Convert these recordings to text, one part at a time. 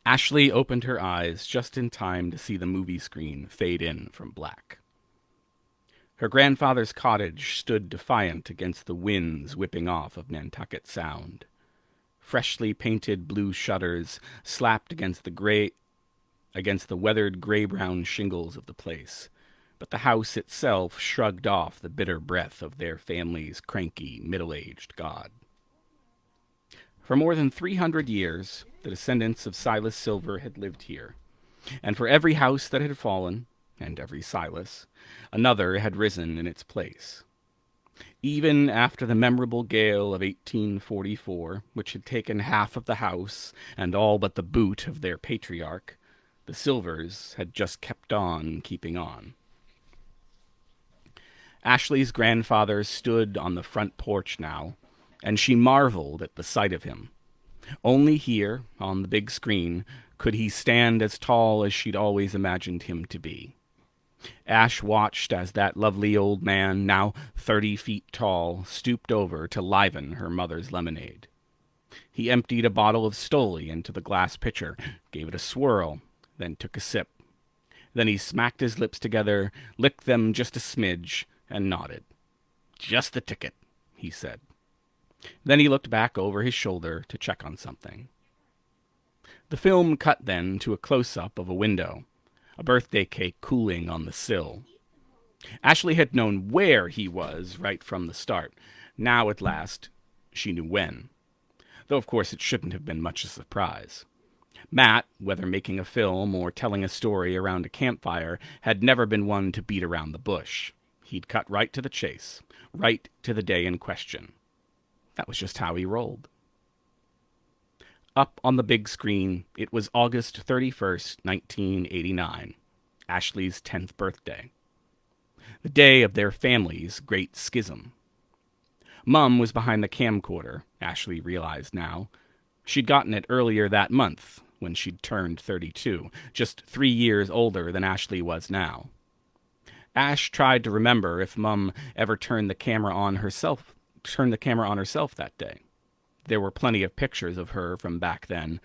Ashley opened her eyes just in time to see the movie screen fade in from black. Her grandfather's cottage stood defiant against the winds whipping off of Nantucket Sound. Freshly painted blue shutters slapped against the weathered gray-brown shingles of the place, but the house itself shrugged off the bitter breath of their family's cranky, middle-aged god. For more than 300 years, the descendants of Silas Silver had lived here, and for every house that had fallen, and every Silas, another had risen in its place. Even after the memorable gale of 1844, which had taken half of the house and all but the boot of their patriarch, the Silvers had just kept on keeping on. Ashley's grandfather stood on the front porch now, and she marveled at the sight of him. Only here, on the big screen, could he stand as tall as she'd always imagined him to be. Ash watched as that lovely old man, now 30 feet tall, stooped over to liven her mother's lemonade. He emptied a bottle of Stoli into the glass pitcher, gave it a swirl, then took a sip. Then he smacked his lips together, licked them just a smidge, and nodded. "Just the ticket," he said. Then he looked back over his shoulder to check on something. The film cut then to a close-up of a window, a birthday cake cooling on the sill. Ashley had known where he was right from the start. Now, at last, she knew when. Though, of course, it shouldn't have been much a surprise. Matt, whether making a film or telling a story around a campfire, had never been one to beat around the bush. He'd cut right to the chase, right to the day in question. That was just how he rolled. Up on the big screen, it was August 31st, 1989, Ashley's 10th birthday. The day of their family's great schism. Mum was behind the camcorder, Ashley realized now. She'd gotten it earlier that month, when she'd turned 32, just 3 years older than Ashley was now. Ash tried to remember if Mum ever turned the camera on herself that day. There were plenty of pictures of her from back then,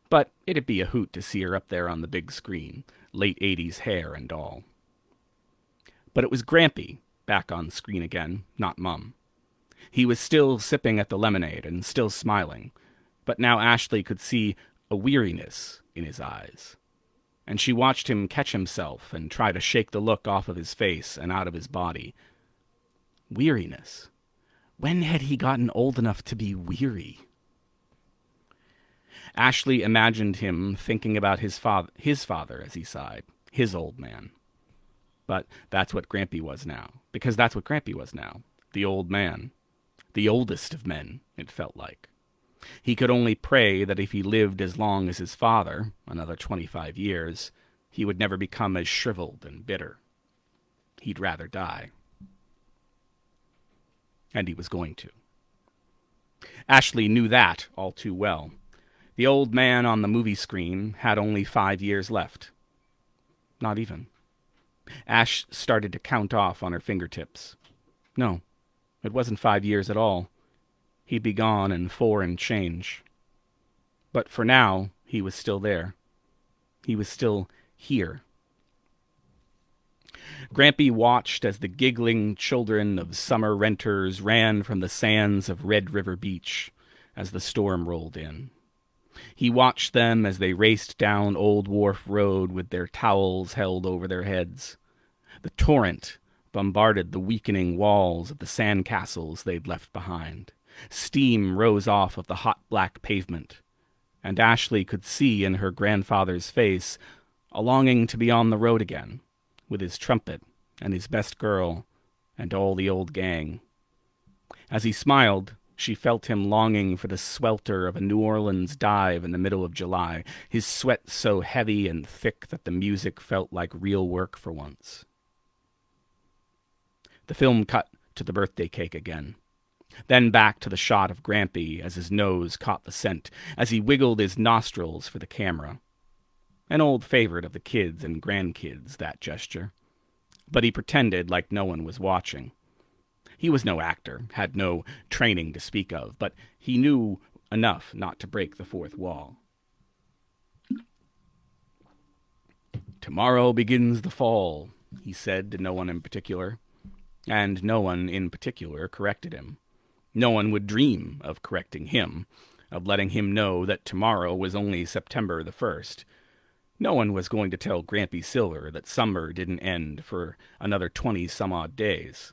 but it'd be a hoot to see her up there on the big screen, late 80s hair and all. But it was Grampy back on screen again, not Mum. He was still sipping at the lemonade and still smiling, but now Ashley could see a weariness in his eyes. And she watched him catch himself and try to shake the look off of his face and out of his body. Weariness. When had he gotten old enough to be weary? Ashley imagined him thinking about his father as he sighed, his old man. But that's what Grampy was now, because that's what Grampy was now, the old man. The oldest of men, it felt like. He could only pray that if he lived as long as his father, another 25 years, he would never become as shriveled and bitter. He'd rather die. And he was going to. Ashley knew that all too well. The old man on the movie screen had only 5 years left. Not even. Ash started to count off on her fingertips. No, it wasn't 5 years at all. He'd be gone in 4 and change. But for now, he was still there. He was still here. Grampy watched as the giggling children of summer renters ran from the sands of Red River Beach as the storm rolled in. He watched them as they raced down Old Wharf Road with their towels held over their heads. The torrent bombarded the weakening walls of the sandcastles they'd left behind. Steam rose off of the hot black pavement, and Ashley could see in her grandfather's face a longing to be on the road again, with his trumpet and his best girl and all the old gang. As he smiled, she felt him longing for the swelter of a New Orleans dive in the middle of July, his sweat so heavy and thick that the music felt like real work for once. The film cut to the birthday cake again. Then back to the shot of Grampy as his nose caught the scent, as he wiggled his nostrils for the camera. An old favorite of the kids and grandkids, that gesture. But he pretended like no one was watching. He was no actor, had no training to speak of, but he knew enough not to break the fourth wall. "Tomorrow begins the fall," he said to no one in particular, and no one in particular corrected him. No one would dream of correcting him, of letting him know that tomorrow was only September the 1st. No one was going to tell Grampy Silver that summer didn't end for another 20-some-odd days.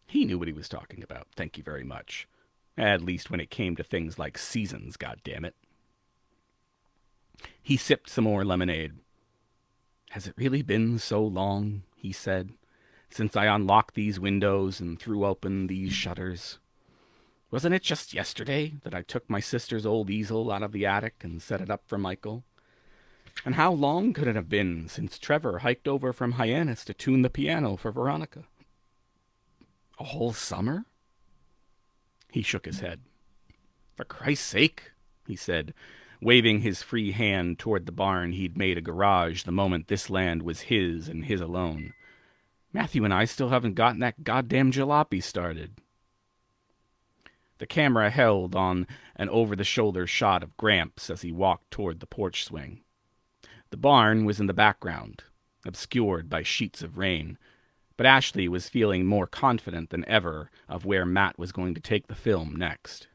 He knew what he was talking about, thank you very much. At least when it came to things like seasons, goddammit. He sipped some more lemonade. "Has it really been so long," he said, "since I unlocked these windows and threw open these shutters? Wasn't it just yesterday that I took my sister's old easel out of the attic and set it up for Michael? And how long could it have been since Trevor hiked over from Hyannis to tune the piano for Veronica? A whole summer?" He shook his head. "For Christ's sake," he said, waving his free hand toward the barn he'd made a garage the moment this land was his and his alone. "Matthew and I still haven't gotten that goddamn jalopy started." The camera held on an over-the-shoulder shot of Gramps as he walked toward the porch swing. The barn was in the background, obscured by sheets of rain, but Ashley was feeling more confident than ever of where Matt was going to take the film next,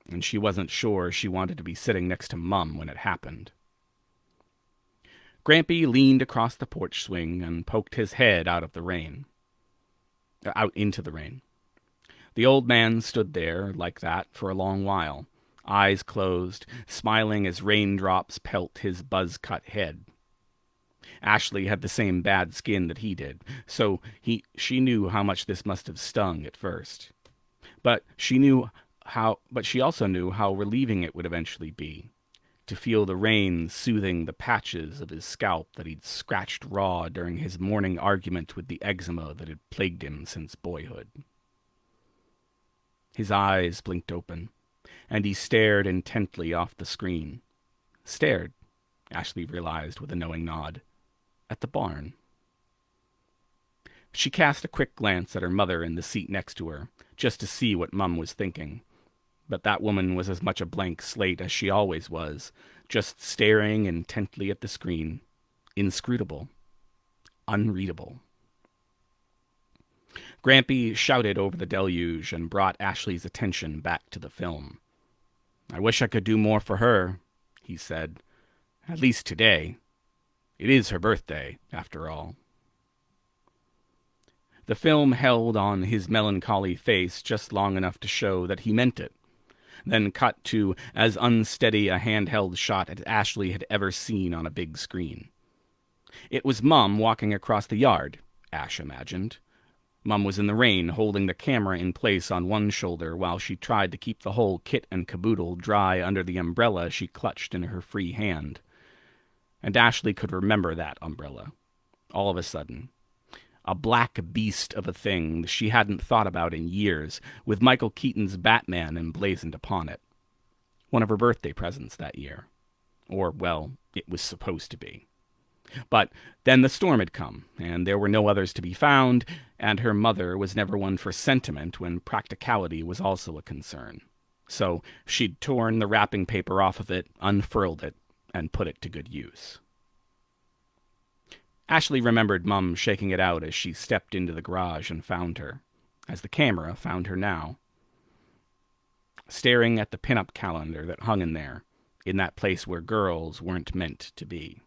and she wasn't sure she wanted to be sitting next to Mum when it happened. Grampy leaned across the porch swing and poked his head out into the rain. The old man stood there like that for a long while, eyes closed, smiling as raindrops pelt his buzz-cut head. Ashley had the same bad skin that he did, so she knew how much this must have stung at first. But she also knew how relieving it would eventually be, to feel the rain soothing the patches of his scalp that he'd scratched raw during his morning argument with the eczema that had plagued him since boyhood. His eyes blinked open, and he stared intently off the screen. Stared, Ashley realized with a knowing nod, at the barn. She cast a quick glance at her mother in the seat next to her, just to see what Mum was thinking. But that woman was as much a blank slate as she always was, just staring intently at the screen. Inscrutable. Unreadable. Grampy shouted over the deluge and brought Ashley's attention back to the film. "I wish I could do more for her," he said. "At least today. It is her birthday, after all." The film held on his melancholy face just long enough to show that he meant it, then cut to as unsteady a handheld shot as Ashley had ever seen on a big screen. It was Mum walking across the yard, Ash imagined. Mum was in the rain, holding the camera in place on one shoulder while she tried to keep the whole kit and caboodle dry under the umbrella she clutched in her free hand. And Ashley could remember that umbrella, all of a sudden. A black beast of a thing she hadn't thought about in years, with Michael Keaton's Batman emblazoned upon it. One of her birthday presents that year. Or, well, it was supposed to be. But then the storm had come, and there were no others to be found, and her mother was never one for sentiment when practicality was also a concern. So she'd torn the wrapping paper off of it, unfurled it, and put it to good use. Ashley remembered Mum shaking it out as she stepped into the garage and found her, as the camera found her now, staring at the pin-up calendar that hung in there, in that place where girls weren't meant to be.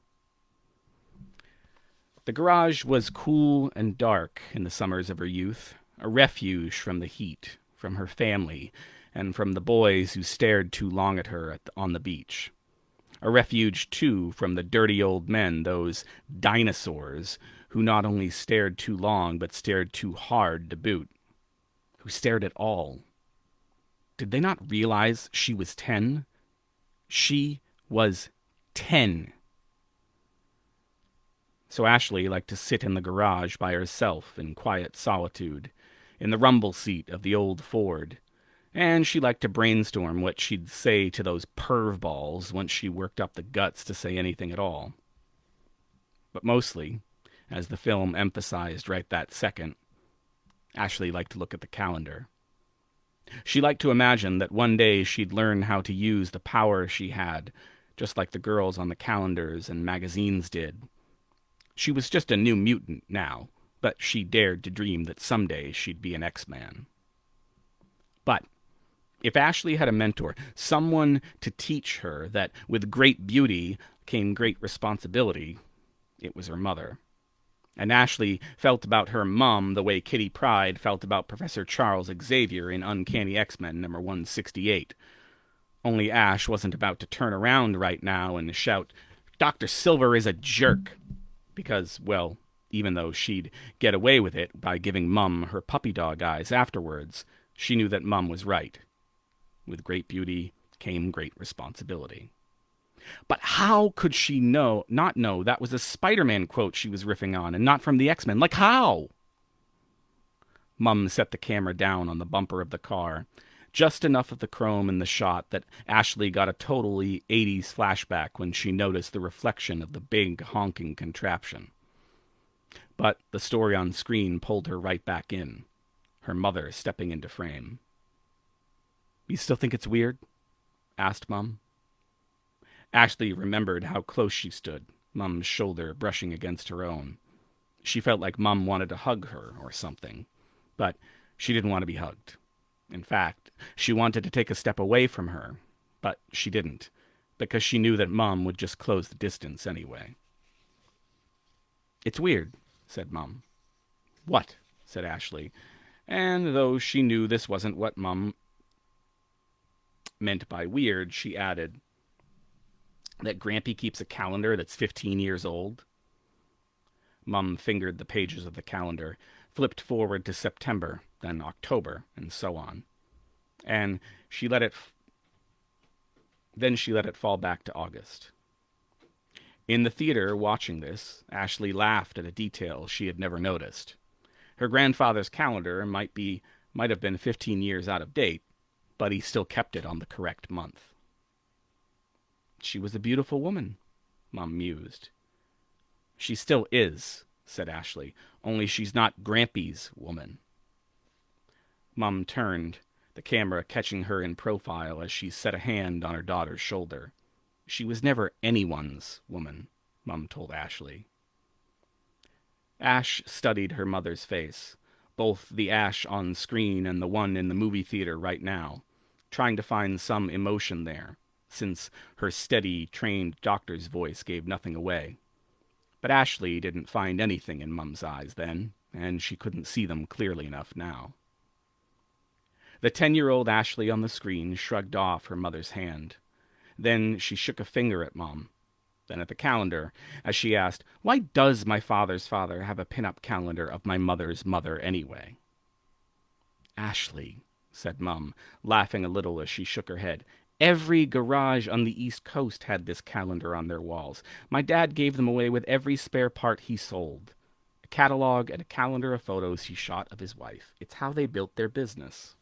The garage was cool and dark in the summers of her youth, a refuge from the heat, from her family, and from the boys who stared too long at her on the beach. A refuge, too, from the dirty old men, those dinosaurs, who not only stared too long, but stared too hard to boot. Who stared at all. Did they not realize she was 10? She was 10. So Ashley liked to sit in the garage by herself in quiet solitude, in the rumble seat of the old Ford, and she liked to brainstorm what she'd say to those perv balls once she worked up the guts to say anything at all. But mostly, as the film emphasized right that second, Ashley liked to look at the calendar. She liked to imagine that one day she'd learn how to use the power she had, just like the girls on the calendars and magazines did. She was just a new mutant now, but she dared to dream that someday she'd be an X-Man. But if Ashley had a mentor, someone to teach her that with great beauty came great responsibility, it was her mother. And Ashley felt about her mom the way Kitty Pryde felt about Professor Charles Xavier in Uncanny X-Men number 168. Only Ash wasn't about to turn around right now and shout, "Dr. Silver is a jerk," because, well, even though she'd get away with it by giving Mum her puppy dog eyes afterwards, she knew that Mum was right. With great beauty came great responsibility. But how could she not know that was a Spider-Man quote she was riffing on and not from the X-Men? Like, how? Mum set the camera down on the bumper of the car, just enough of the chrome in the shot that Ashley got a totally 80s flashback when she noticed the reflection of the big honking contraption. But the story on screen pulled her right back in, her mother stepping into frame. "You still think it's weird?" asked Mum. Ashley remembered how close she stood, Mum's shoulder brushing against her own. She felt like Mum wanted to hug her or something, but she didn't want to be hugged. In fact, she wanted to take a step away from her, but she didn't, because she knew that Mum would just close the distance anyway. "It's weird," said Mum. "What?" said Ashley, and though she knew this wasn't what Mum meant by weird, she added, "That Grampy keeps a calendar that's 15 years old." Mum fingered the pages of the calendar, flipped forward to September, then October, and so on. And she let it fall back to August. In the theater, watching this, Ashley laughed at a detail she had never noticed. Her grandfather's calendar might have been 15 years out of date, but he still kept it on the correct month. "She was a beautiful woman," Mum mused. "She still is," said Ashley, "only she's not Grampy's woman." Mum turned, the camera catching her in profile as she set a hand on her daughter's shoulder. "She was never anyone's woman," Mum told Ashley. Ash studied her mother's face, both the Ash on screen and the one in the movie theater right now, trying to find some emotion there, since her steady, trained doctor's voice gave nothing away. But Ashley didn't find anything in Mum's eyes then, and she couldn't see them clearly enough now. The 10-year-old Ashley on the screen shrugged off her mother's hand. Then she shook a finger at Mum, then at the calendar, as she asked, "Why does my father's father have a pin-up calendar of my mother's mother anyway?" "Ashley," said Mum, laughing a little as she shook her head, "every garage on the East Coast had this calendar on their walls. My dad gave them away with every spare part he sold. A catalog and a calendar of photos he shot of his wife. It's how they built their business."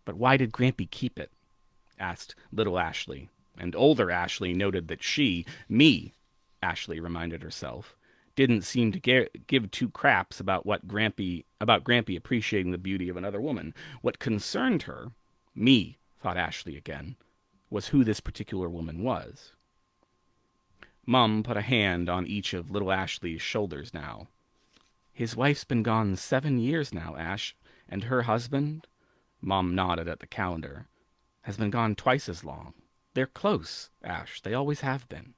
"But why did Grampy keep it?" asked little Ashley, and older Ashley noted that Ashley reminded herself, didn't seem to give two craps about Grampy appreciating the beauty of another woman. What concerned her, thought Ashley again, was who this particular woman was. Mum put a hand on each of little Ashley's shoulders now. "His wife's been gone 7 years now, Ash, and her husband," Mum nodded at the calendar, "has been gone twice as long. They're close, Ash. They always have been."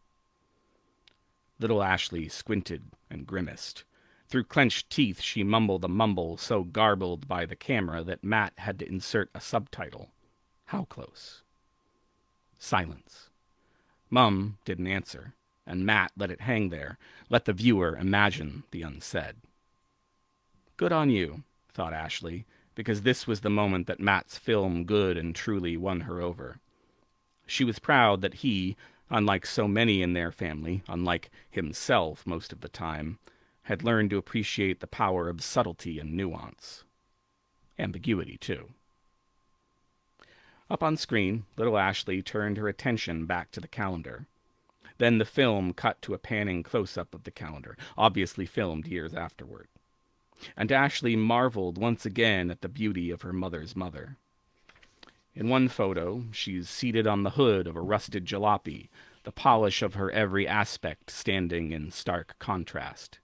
Little Ashley squinted and grimaced. Through clenched teeth, she mumbled a mumble so garbled by the camera that Matt had to insert a subtitle. "How close?" Silence. Mum didn't answer, and Matt let it hang there, let the viewer imagine the unsaid. Good on you, thought Ashley, because this was the moment that Matt's film good and truly won her over. She was proud that he, unlike so many in their family, unlike himself most of the time, had learned to appreciate the power of subtlety and nuance. Ambiguity, too. Up on screen, little Ashley turned her attention back to the calendar. Then the film cut to a panning close-up of the calendar, obviously filmed years afterward. And Ashley marveled once again at the beauty of her mother's mother. In one photo, she's seated on the hood of a rusted jalopy, the polish of her every aspect standing in stark contrast.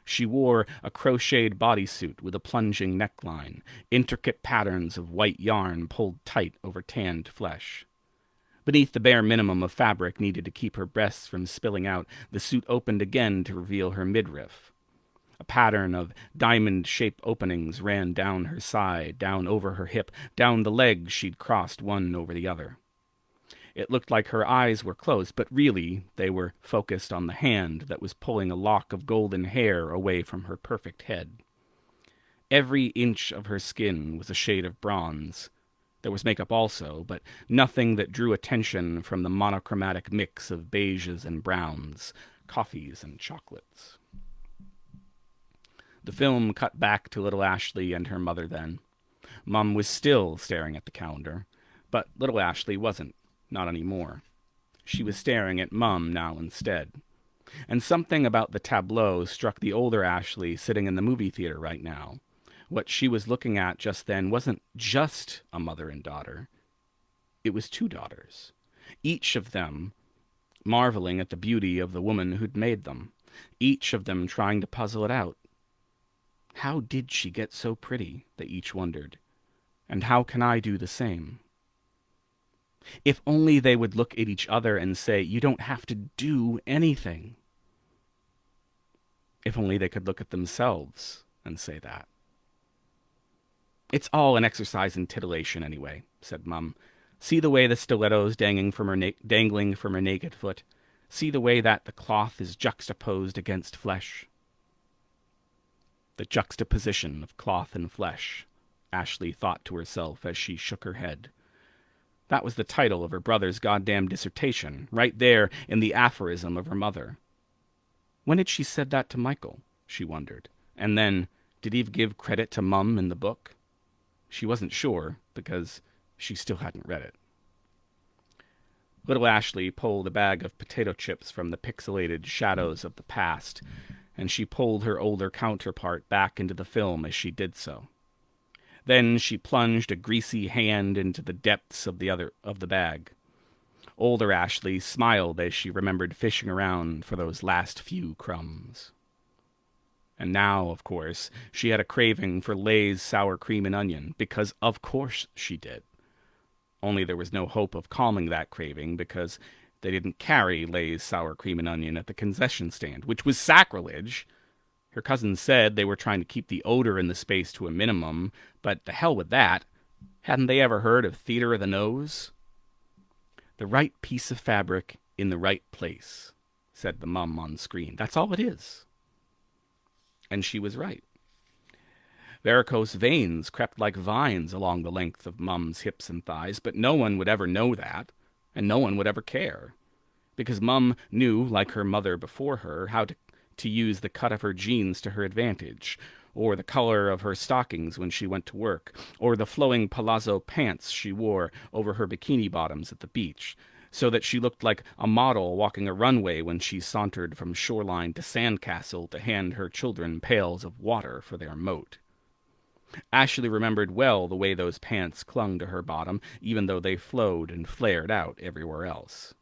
She wore a crocheted bodysuit with a plunging neckline, intricate patterns of white yarn pulled tight over tanned flesh. Beneath the bare minimum of fabric needed to keep her breasts from spilling out, the suit opened again to reveal her midriff. A pattern of diamond-shaped openings ran down her side, down over her hip, down the legs she'd crossed one over the other. It looked like her eyes were closed, but really they were focused on the hand that was pulling a lock of golden hair away from her perfect head. Every inch of her skin was a shade of bronze. There was makeup also, but nothing that drew attention from the monochromatic mix of beiges and browns, coffees and chocolates. The film cut back to little Ashley and her mother then. Mum was still staring at the calendar, but little Ashley wasn't. Not anymore. She was staring at Mum now instead. And something about the tableau struck the older Ashley sitting in the movie theater right now. What she was looking at just then wasn't just a mother and daughter. It was two daughters, each of them marveling at the beauty of the woman who'd made them, each of them trying to puzzle it out. How did she get so pretty, they each wondered, and how can I do the same? If only they would look at each other and say, you don't have to do anything. If only they could look at themselves and say that. It's all an exercise in titillation anyway, said Mum. See the way the stiletto's dangling from her naked foot. See the way that the cloth is juxtaposed against flesh. The juxtaposition of cloth and flesh, Ashley thought to herself as she shook her head. That was the title of her brother's goddamn dissertation, right there in the aphorism of her mother. When had she said that to Michael, she wondered. And then, did Eve give credit to Mum in the book? She wasn't sure, because she still hadn't read it. Little Ashley pulled a bag of potato chips from the pixelated shadows of the past, and she pulled her older counterpart back into the film as she did so. Then she plunged a greasy hand into the depths of the bag. Older Ashley smiled as she remembered fishing around for those last few crumbs. And now, of course, she had a craving for Lay's sour cream and onion, because of course she did. Only there was no hope of calming that craving, because they didn't carry Lay's sour cream and onion at the concession stand, which was sacrilege. Her cousin said they were trying to keep the odor in the space to a minimum, but the hell with that. Hadn't they ever heard of theater of the nose? The right piece of fabric in the right place, said the mum on screen. That's all it is. And she was right. Varicose veins crept like vines along the length of Mum's hips and thighs, but no one would ever know that, and no one would ever care. Because Mum knew, like her mother before her, how to use the cut of her jeans to her advantage, or the color of her stockings when she went to work, or the flowing palazzo pants she wore over her bikini bottoms at the beach, so that she looked like a model walking a runway when she sauntered from shoreline to sandcastle to hand her children pails of water for their moat. Ashley remembered well the way those pants clung to her bottom, even though they flowed and flared out everywhere else.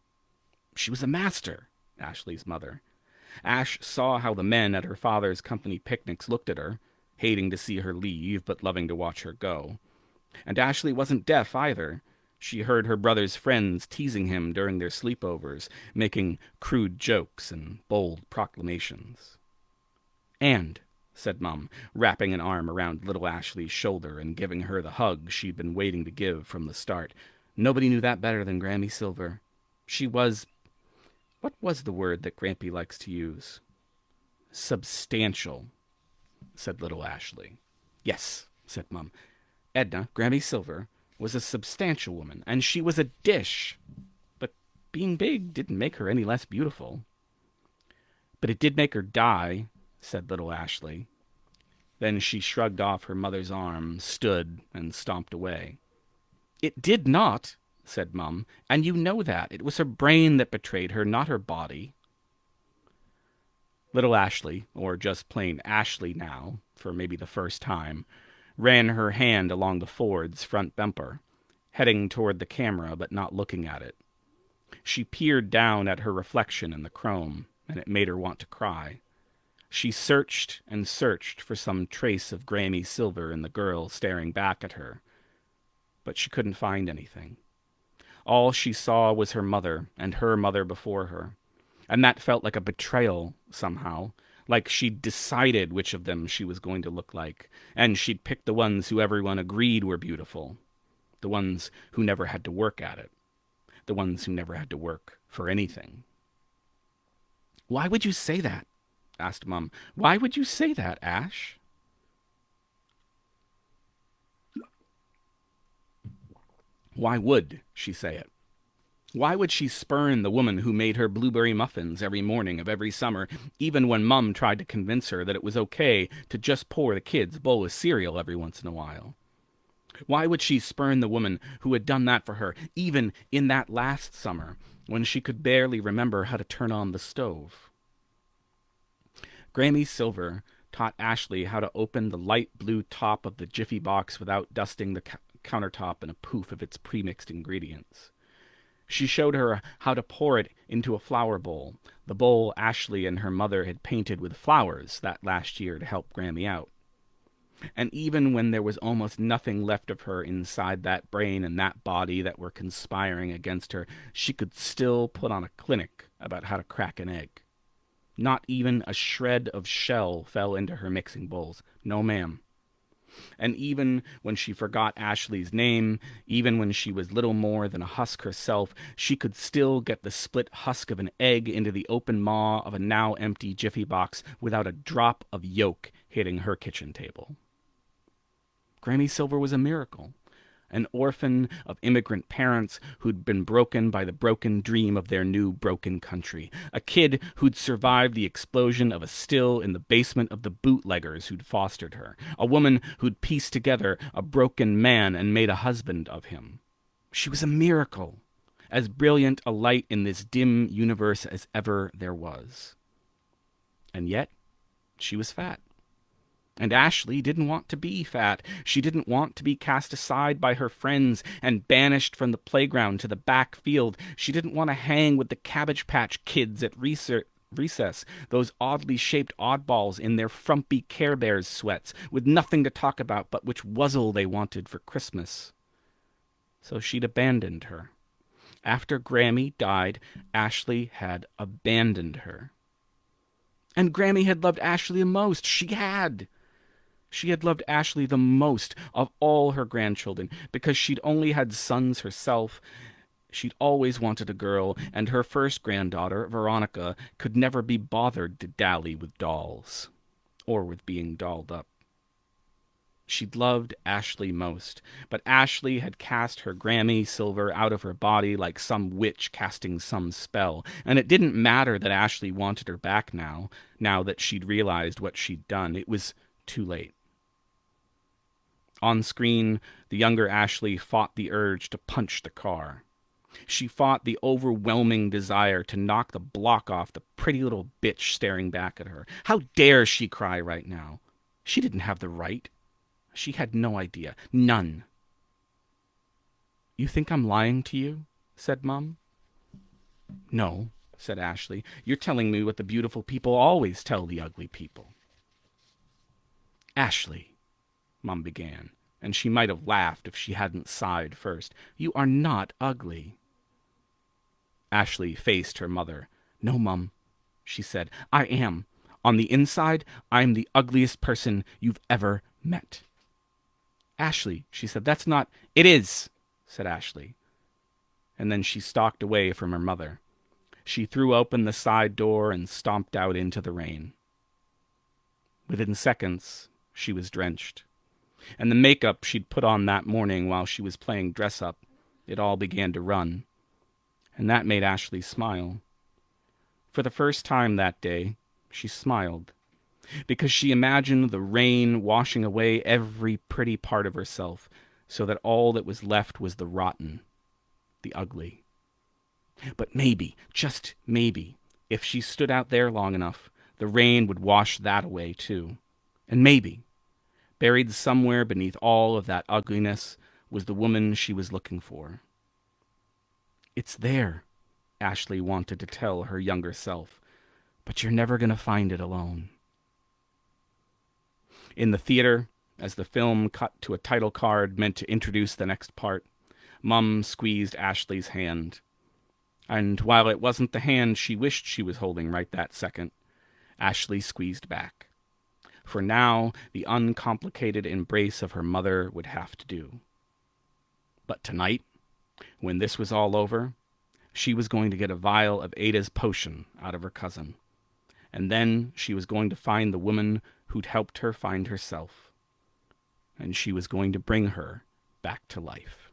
She was a master, Ashley's mother. Ash saw how the men at her father's company picnics looked at her, hating to see her leave but loving to watch her go. And Ashley wasn't deaf either. She heard her brother's friends teasing him during their sleepovers, making crude jokes and bold proclamations. And, said Mum, wrapping an arm around little Ashley's shoulder and giving her the hug she'd been waiting to give from the start, nobody knew that better than Grammy Silver. She was... What was the word that Grampy likes to use? Substantial, said little Ashley. Yes, said Mum. Edna, Grammy Silver, was a substantial woman, and she was a dish. But being big didn't make her any less beautiful. But it did make her die, said little Ashley. Then she shrugged off her mother's arm, stood, and stomped away. It did not, said Mum, and you know that. It was her brain that betrayed her, not her body. Little Ashley, or just plain Ashley now, for maybe the first time, ran her hand along the Ford's front bumper, heading toward the camera but not looking at it. She peered down at her reflection in the chrome, and it made her want to cry. She searched and searched for some trace of Grammy Silver in the girl staring back at her, but she couldn't find anything. All she saw was her mother and her mother before her, and that felt like a betrayal somehow, like she'd decided which of them she was going to look like, and she'd picked the ones who everyone agreed were beautiful, the ones who never had to work at it, the ones who never had to work for anything. "Why would you say that?" asked Mum. "Why would you say that, Ash?" Why would she say it? Why would she spurn the woman who made her blueberry muffins every morning of every summer, even when Mum tried to convince her that it was okay to just pour the kids a bowl of cereal every once in a while? Why would she spurn the woman who had done that for her, even in that last summer, when she could barely remember how to turn on the stove? Grammy Silver taught Ashley how to open the light blue top of the Jiffy box without dusting the countertop in a poof of its premixed ingredients. She showed her how to pour it into a flower bowl, the bowl Ashley and her mother had painted with flowers that last year to help Grammy out. And even when there was almost nothing left of her inside that brain and that body that were conspiring against her, she could still put on a clinic about how to crack an egg. Not even a shred of shell fell into her mixing bowls. No, ma'am. And even when she forgot Ashley's name, even when she was little more than a husk herself, she could still get the split husk of an egg into the open maw of a now empty Jiffy box without a drop of yolk hitting her kitchen table. Grammy Silver was a miracle. An orphan of immigrant parents who'd been broken by the broken dream of their new broken country. A kid who'd survived the explosion of a still in the basement of the bootleggers who'd fostered her. A woman who'd pieced together a broken man and made a husband of him. She was a miracle, as brilliant a light in this dim universe as ever there was. And yet, she was fat. And Ashley didn't want to be fat. She didn't want to be cast aside by her friends and banished from the playground to the back field. She didn't want to hang with the Cabbage Patch Kids at recess, those oddly shaped oddballs in their frumpy Care Bears sweats, with nothing to talk about but which wuzzle they wanted for Christmas. So she'd abandoned her. After Grammy died, Ashley had abandoned her. And Grammy had loved Ashley the most. She had loved Ashley the most of all her grandchildren because she'd only had sons herself. She'd always wanted a girl, and her first granddaughter, Veronica, could never be bothered to dally with dolls or with being dolled up. She'd loved Ashley most, but Ashley had cast her Grammy Silver out of her body like some witch casting some spell, and it didn't matter that Ashley wanted her back now that she'd realized what she'd done. It was too late. On screen, the younger Ashley fought the urge to punch the car. She fought the overwhelming desire to knock the block off the pretty little bitch staring back at her. How dare she cry right now? She didn't have the right. She had no idea. None. "You think I'm lying to you?" said Mum. "No," said Ashley. "You're telling me what the beautiful people always tell the ugly people." "Ashley," Mum began, and she might have laughed if she hadn't sighed first. "You are not ugly." Ashley faced her mother. "No, Mum," she said. "I am. On the inside, I'm the ugliest person you've ever met." "Ashley," she said, "that's not—" "It is," said Ashley. And then she stalked away from her mother. She threw open the side door and stomped out into the rain. Within seconds, she was drenched. And the makeup she'd put on that morning while she was playing dress-up, it all began to run. And that made Ashley smile. For the first time that day, she smiled, because she imagined the rain washing away every pretty part of herself, so that all that was left was the rotten, the ugly. But maybe, just maybe, if she stood out there long enough, the rain would wash that away too. And maybe, buried somewhere beneath all of that ugliness, was the woman she was looking for. "It's there," Ashley wanted to tell her younger self, but you're never going to find it alone. In the theater, as the film cut to a title card meant to introduce the next part, Mum squeezed Ashley's hand. And while it wasn't the hand she wished she was holding right that second, Ashley squeezed back. For now, the uncomplicated embrace of her mother would have to do. But tonight, when this was all over, she was going to get a vial of Ada's potion out of her cousin. And then she was going to find the woman who'd helped her find herself. And she was going to bring her back to life.